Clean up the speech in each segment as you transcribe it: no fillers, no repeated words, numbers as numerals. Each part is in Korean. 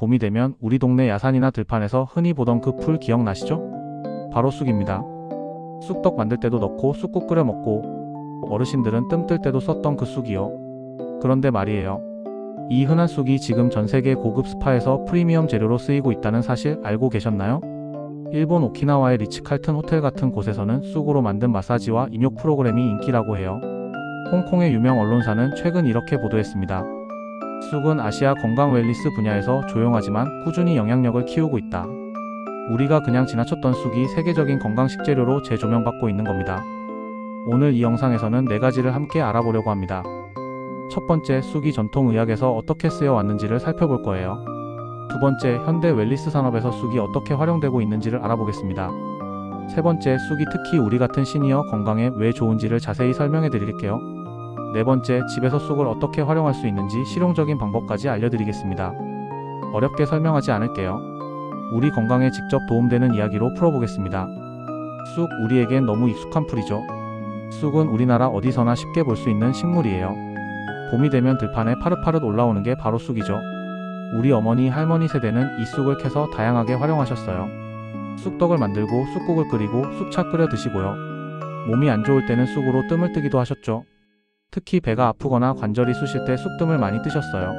봄이 되면 우리 동네 야산이나 들판에서 흔히 보던 그 풀 기억나시죠? 바로 쑥입니다. 쑥떡 만들 때도 넣고 쑥국 끓여 먹고 어르신들은 뜸 뜰 때도 썼던 그 쑥이요. 그런데 말이에요. 이 흔한 쑥이 지금 전 세계 고급 스파에서 프리미엄 재료로 쓰이고 있다는 사실 알고 계셨나요? 일본 오키나와의 리츠칼튼 호텔 같은 곳에서는 쑥으로 만든 마사지와 입욕 프로그램이 인기라고 해요. 홍콩의 유명 언론사는 최근 이렇게 보도했습니다. 쑥은 아시아 건강 웰니스 분야에서 조용하지만 꾸준히 영향력을 키우고 있다. 우리가 그냥 지나쳤던 쑥이 세계적인 건강 식재료로 재조명받고 있는 겁니다. 오늘 이 영상에서는 4가지를 함께 알아보려고 합니다. 첫 번째, 쑥이 전통의학에서 어떻게 쓰여 왔는지를 살펴볼 거예요. 두 번째, 현대 웰니스 산업에서 쑥이 어떻게 활용되고 있는지를 알아보겠습니다. 세 번째, 쑥이 특히 우리 같은 시니어 건강에 왜 좋은지를 자세히 설명해 드릴게요. 네 번째, 집에서 쑥을 어떻게 활용할 수 있는지 실용적인 방법까지 알려드리겠습니다. 어렵게 설명하지 않을게요. 우리 건강에 직접 도움되는 이야기로 풀어보겠습니다. 쑥, 우리에겐 너무 익숙한 풀이죠. 쑥은 우리나라 어디서나 쉽게 볼 수 있는 식물이에요. 봄이 되면 들판에 파릇파릇 올라오는 게 바로 쑥이죠. 우리 어머니, 할머니 세대는 이 쑥을 캐서 다양하게 활용하셨어요. 쑥떡을 만들고 쑥국을 끓이고 쑥차 끓여 드시고요. 몸이 안 좋을 때는 쑥으로 뜸을 뜨기도 하셨죠. 특히 배가 아프거나 관절이 쑤실 때 쑥뜸을 많이 뜨셨어요.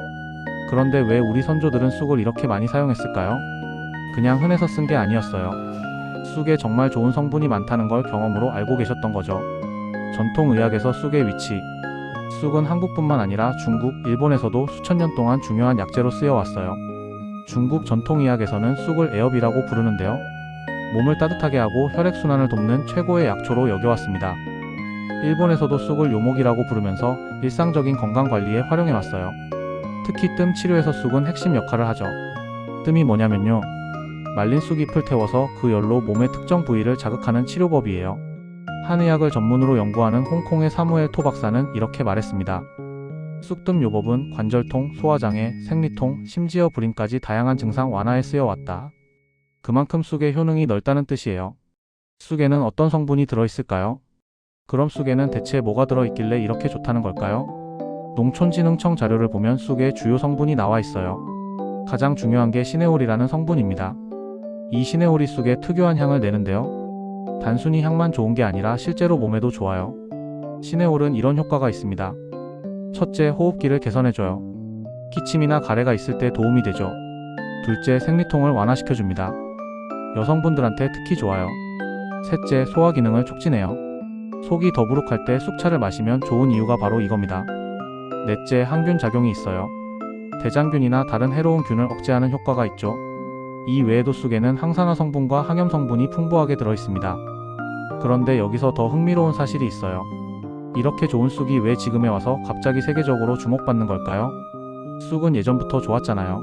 그런데 왜 우리 선조들은 쑥을 이렇게 많이 사용했을까요? 그냥 흔해서 쓴 게 아니었어요. 쑥에 정말 좋은 성분이 많다는 걸 경험으로 알고 계셨던 거죠. 전통의학에서 쑥의 위치. 쑥은 한국뿐만 아니라 중국, 일본에서도 수천 년 동안 중요한 약재로 쓰여왔어요. 중국 전통의학에서는 쑥을 애엽이라고 부르는데요. 몸을 따뜻하게 하고 혈액순환을 돕는 최고의 약초로 여겨왔습니다. 일본에서도 쑥을 요목이라고 부르면서 일상적인 건강관리에 활용해왔어요. 특히 뜸 치료에서 쑥은 핵심 역할을 하죠. 뜸이 뭐냐면요. 말린 쑥잎을 태워서 그 열로 몸의 특정 부위를 자극하는 치료법이에요. 한의학을 전문으로 연구하는 홍콩의 사무엘 토 박사는 이렇게 말했습니다. 쑥뜸 요법은 관절통, 소화장애, 생리통, 심지어 불임까지 다양한 증상 완화에 쓰여왔다. 그만큼 쑥의 효능이 넓다는 뜻이에요. 쑥에는 어떤 성분이 들어있을까요? 그럼 쑥에는 대체 뭐가 들어있길래 이렇게 좋다는 걸까요? 농촌진흥청 자료를 보면 쑥의 주요 성분이 나와 있어요. 가장 중요한 게 시네올이라는 성분입니다. 이 시네올이 쑥의 특유한 향을 내는데요. 단순히 향만 좋은 게 아니라 실제로 몸에도 좋아요. 시네올은 이런 효과가 있습니다. 첫째, 호흡기를 개선해줘요. 기침이나 가래가 있을 때 도움이 되죠. 둘째, 생리통을 완화시켜줍니다. 여성분들한테 특히 좋아요. 셋째, 소화 기능을 촉진해요. 속이 더부룩할 때 쑥차를 마시면 좋은 이유가 바로 이겁니다. 넷째, 항균 작용이 있어요. 대장균이나 다른 해로운 균을 억제하는 효과가 있죠. 이 외에도 쑥에는 항산화 성분과 항염 성분이 풍부하게 들어있습니다. 그런데 여기서 더 흥미로운 사실이 있어요. 이렇게 좋은 쑥이 왜 지금에 와서 갑자기 세계적으로 주목받는 걸까요? 쑥은 예전부터 좋았잖아요.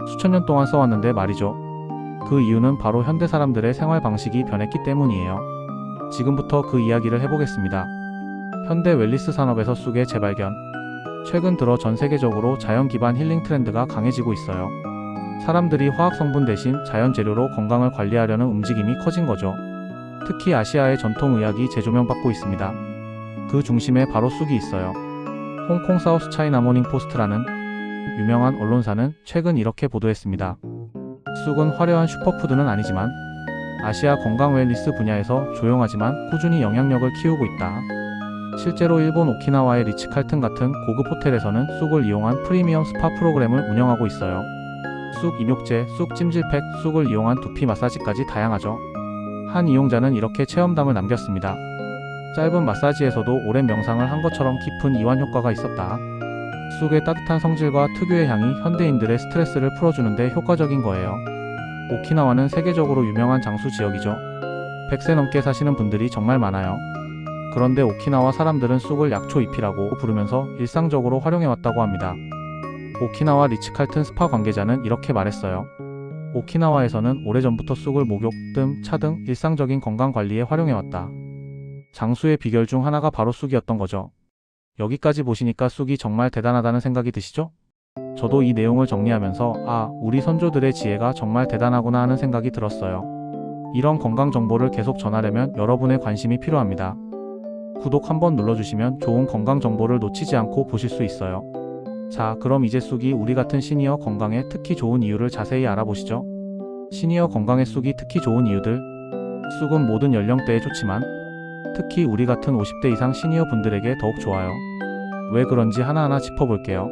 수천 년 동안 써왔는데 말이죠. 그 이유는 바로 현대 사람들의 생활 방식이 변했기 때문이에요. 지금부터 그 이야기를 해보겠습니다. 현대 웰니스 산업에서 쑥의 재발견. 최근 들어 전 세계적으로 자연 기반 힐링 트렌드가 강해지고 있어요. 사람들이 화학 성분 대신 자연 재료로 건강을 관리하려는 움직임이 커진 거죠. 특히 아시아의 전통의학이 재조명받고 있습니다. 그 중심에 바로 쑥이 있어요. 홍콩 사우스 차이나 모닝 포스트라는 유명한 언론사는 최근 이렇게 보도했습니다. 쑥은 화려한 슈퍼푸드는 아니지만 아시아 건강 웰니스 분야에서 조용하지만 꾸준히 영향력을 키우고 있다. 실제로 일본 오키나와의 리츠칼튼 같은 고급 호텔에서는 쑥을 이용한 프리미엄 스파 프로그램을 운영하고 있어요. 쑥 입욕제, 쑥 찜질팩, 쑥을 이용한 두피 마사지까지 다양하죠. 한 이용자는 이렇게 체험담을 남겼습니다. 짧은 마사지에서도 오랜 명상을 한 것처럼 깊은 이완 효과가 있었다. 쑥의 따뜻한 성질과 특유의 향이 현대인들의 스트레스를 풀어주는데 효과적인 거예요. 오키나와는 세계적으로 유명한 장수 지역이죠. 100세 넘게 사시는 분들이 정말 많아요. 그런데 오키나와 사람들은 쑥을 약초 잎이라고 부르면서 일상적으로 활용해왔다고 합니다. 오키나와 리츠칼튼 스파 관계자는 이렇게 말했어요. 오키나와에서는 오래전부터 쑥을 목욕, 뜸, 차 등 일상적인 건강관리에 활용해왔다. 장수의 비결 중 하나가 바로 쑥이었던 거죠. 여기까지 보시니까 쑥이 정말 대단하다는 생각이 드시죠? 저도 이 내용을 정리하면서 우리 선조들의 지혜가 정말 대단하구나 하는 생각이 들었어요. 이런 건강 정보를 계속 전하려면 여러분의 관심이 필요합니다. 구독 한번 눌러주시면 좋은 건강 정보를 놓치지 않고 보실 수 있어요. 자, 그럼 이제 쑥이 우리 같은 시니어 건강에 특히 좋은 이유를 자세히 알아보시죠. 시니어 건강에 쑥이 특히 좋은 이유들. 쑥은 모든 연령대에 좋지만 특히 우리 같은 50대 이상 시니어 분들에게 더욱 좋아요. 왜 그런지 하나하나 짚어볼게요.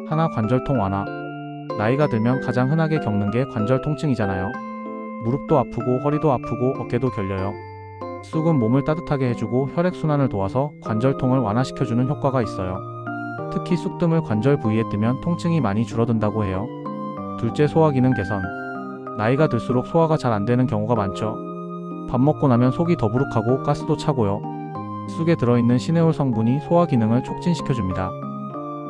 하나, 관절통 완화. 나이가 들면 가장 흔하게 겪는 게 관절 통증이잖아요. 무릎도 아프고 허리도 아프고 어깨도 결려요. 쑥은 몸을 따뜻하게 해주고 혈액순환을 도와서 관절통을 완화시켜주는 효과가 있어요. 특히 쑥뜸을 관절 부위에 뜨면 통증이 많이 줄어든다고 해요. 둘째, 소화 기능 개선. 나이가 들수록 소화가 잘 안 되는 경우가 많죠. 밥 먹고 나면 속이 더부룩하고 가스도 차고요. 쑥에 들어있는 시네올 성분이 소화 기능을 촉진시켜줍니다.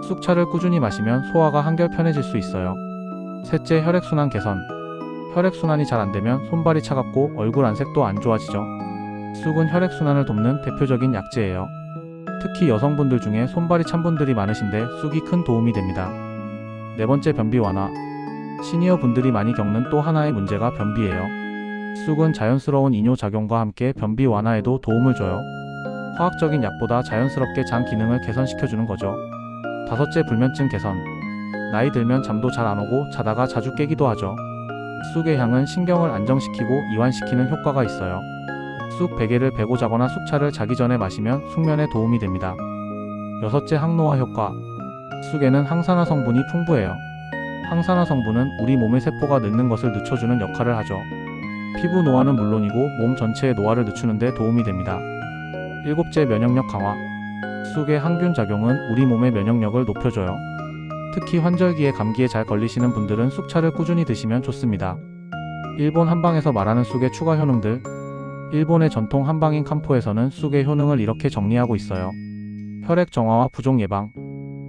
쑥차를 꾸준히 마시면 소화가 한결 편해질 수 있어요. 셋째, 혈액순환 개선. 혈액순환이 잘 안되면 손발이 차갑고 얼굴 안색도 안 좋아지죠. 쑥은 혈액순환을 돕는 대표적인 약재예요. 특히 여성분들 중에 손발이 찬 분들이 많으신데 쑥이 큰 도움이 됩니다. 네 번째, 변비 완화. 시니어 분들이 많이 겪는 또 하나의 문제가 변비예요. 쑥은 자연스러운 이뇨작용과 함께 변비 완화에도 도움을 줘요. 화학적인 약보다 자연스럽게 장 기능을 개선시켜주는 거죠. 다섯째, 불면증 개선. 나이 들면 잠도 잘 안 오고 자다가 자주 깨기도 하죠. 쑥의 향은 신경을 안정시키고 이완시키는 효과가 있어요. 쑥 베개를 베고 자거나 쑥차를 자기 전에 마시면 숙면에 도움이 됩니다. 여섯째, 항노화 효과. 쑥에는 항산화 성분이 풍부해요. 항산화 성분은 우리 몸의 세포가 늙는 것을 늦춰주는 역할을 하죠. 피부 노화는 물론이고 몸 전체의 노화를 늦추는 데 도움이 됩니다. 일곱째, 면역력 강화. 쑥의 항균 작용은 우리 몸의 면역력을 높여줘요. 특히 환절기에 감기에 잘 걸리시는 분들은 쑥차를 꾸준히 드시면 좋습니다. 일본 한방에서 말하는 쑥의 추가 효능들. 일본의 전통 한방인 칸포에서는 쑥의 효능을 이렇게 정리하고 있어요. 혈액 정화와 부종 예방.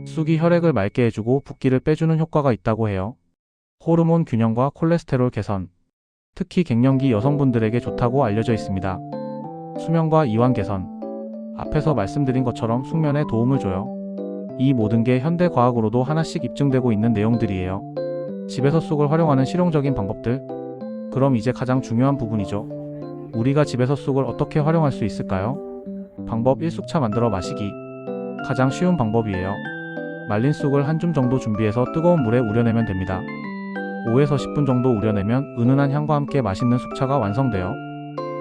쑥이 혈액을 맑게 해주고 붓기를 빼주는 효과가 있다고 해요. 호르몬 균형과 콜레스테롤 개선. 특히 갱년기 여성분들에게 좋다고 알려져 있습니다. 수면과 이완 개선. 앞에서 말씀드린 것처럼 숙면에 도움을 줘요. 이 모든 게 현대 과학으로도 하나씩 입증되고 있는 내용들이에요. 집에서 쑥을 활용하는 실용적인 방법들. 그럼 이제 가장 중요한 부분이죠. 우리가 집에서 쑥을 어떻게 활용할 수 있을까요? 방법 1. 쑥차 만들어 마시기. 가장 쉬운 방법이에요. 말린 쑥을 한 줌 정도 준비해서 뜨거운 물에 우려내면 됩니다. 5에서 10분 정도 우려내면 은은한 향과 함께 맛있는 쑥차가 완성돼요.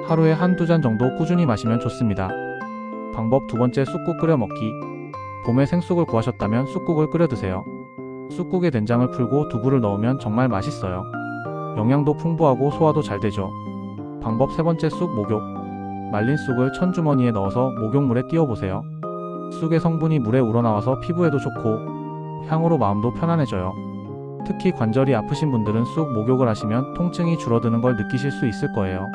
하루에 한두 잔 정도 꾸준히 마시면 좋습니다. 방법 2번째, 쑥국 끓여 먹기. 봄에 생쑥을 구하셨다면 쑥국을 끓여 드세요. 쑥국에 된장을 풀고 두부를 넣으면 정말 맛있어요. 영양도 풍부하고 소화도 잘 되죠. 방법 3번째, 쑥 목욕. 말린 쑥을 천주머니에 넣어서 목욕물에 띄워보세요. 쑥의 성분이 물에 우러나와서 피부에도 좋고 향으로 마음도 편안해져요. 특히 관절이 아프신 분들은 쑥 목욕을 하시면 통증이 줄어드는 걸 느끼실 수 있을 거예요.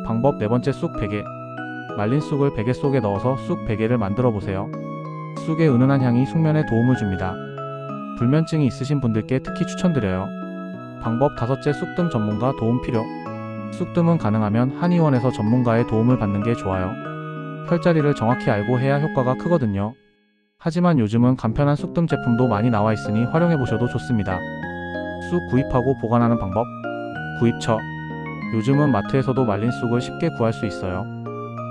방법 4번째, 쑥 베개. 말린 쑥을 베개 속에 넣어서 쑥 베개를 만들어 보세요. 쑥의 은은한 향이 숙면에 도움을 줍니다. 불면증이 있으신 분들께 특히 추천드려요. 방법 5째, 쑥뜸 전문가 도움 필요. 쑥뜸은 가능하면 한의원에서 전문가의 도움을 받는 게 좋아요. 혈자리를 정확히 알고 해야 효과가 크거든요. 하지만 요즘은 간편한 쑥뜸 제품도 많이 나와 있으니 활용해 보셔도 좋습니다. 쑥 구입하고 보관하는 방법. 구입처. 요즘은 마트에서도 말린 쑥을 쉽게 구할 수 있어요.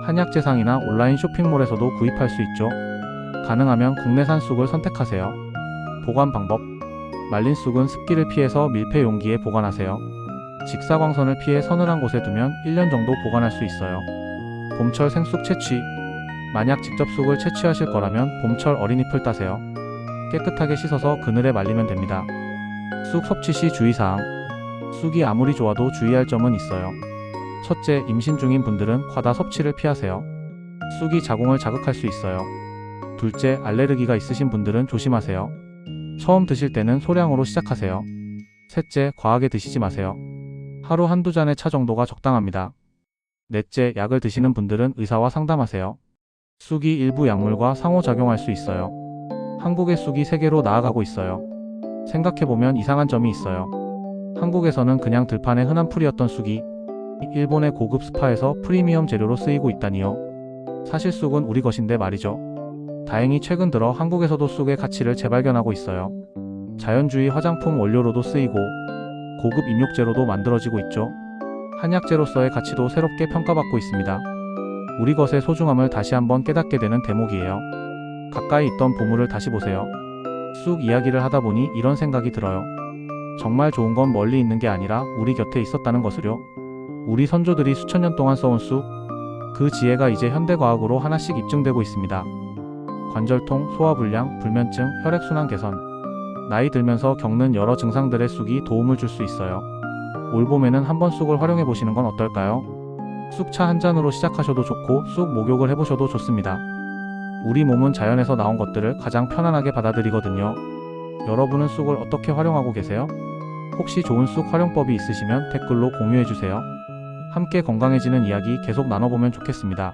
한약재상이나 온라인 쇼핑몰에서도 구입할 수 있죠. 가능하면 국내산 쑥을 선택하세요. 보관 방법. 말린 쑥은 습기를 피해서 밀폐 용기에 보관하세요. 직사광선을 피해 서늘한 곳에 두면 1년 정도 보관할 수 있어요. 봄철 생쑥 채취. 만약 직접 쑥을 채취하실 거라면 봄철 어린잎을 따세요. 깨끗하게 씻어서 그늘에 말리면 됩니다. 쑥 섭취 시 주의사항. 쑥이 아무리 좋아도 주의할 점은 있어요. 첫째, 임신 중인 분들은 과다 섭취를 피하세요. 쑥이 자궁을 자극할 수 있어요. 둘째, 알레르기가 있으신 분들은 조심하세요. 처음 드실 때는 소량으로 시작하세요. 셋째, 과하게 드시지 마세요. 하루 한두 잔의 차 정도가 적당합니다. 넷째, 약을 드시는 분들은 의사와 상담하세요. 쑥이 일부 약물과 상호작용할 수 있어요. 한국의 쑥이 세계로 나아가고 있어요. 생각해보면 이상한 점이 있어요. 한국에서는 그냥 들판에 흔한 풀이었던 쑥이 일본의 고급 스파에서 프리미엄 재료로 쓰이고 있다니요. 사실 쑥은 우리 것인데 말이죠. 다행히 최근 들어 한국에서도 쑥의 가치를 재발견하고 있어요. 자연주의 화장품 원료로도 쓰이고 고급 입욕제로도 만들어지고 있죠. 한약재로서의 가치도 새롭게 평가받고 있습니다. 우리 것의 소중함을 다시 한번 깨닫게 되는 대목이에요. 가까이 있던 보물을 다시 보세요. 쑥 이야기를 하다 보니 이런 생각이 들어요. 정말 좋은 건 멀리 있는 게 아니라 우리 곁에 있었다는 것을요. 우리 선조들이 수천 년 동안 써온 쑥, 그 지혜가 이제 현대과학으로 하나씩 입증되고 있습니다. 관절통, 소화불량, 불면증, 혈액순환 개선, 나이 들면서 겪는 여러 증상들의 쑥이 도움을 줄 수 있어요. 올 봄에는 한번 쑥을 활용해 보시는 건 어떨까요? 쑥차 한 잔으로 시작하셔도 좋고 쑥 목욕을 해보셔도 좋습니다. 우리 몸은 자연에서 나온 것들을 가장 편안하게 받아들이거든요. 여러분은 쑥을 어떻게 활용하고 계세요? 혹시 좋은 쑥 활용법이 있으시면 댓글로 공유해주세요. 함께 건강해지는 이야기 계속 나눠보면 좋겠습니다.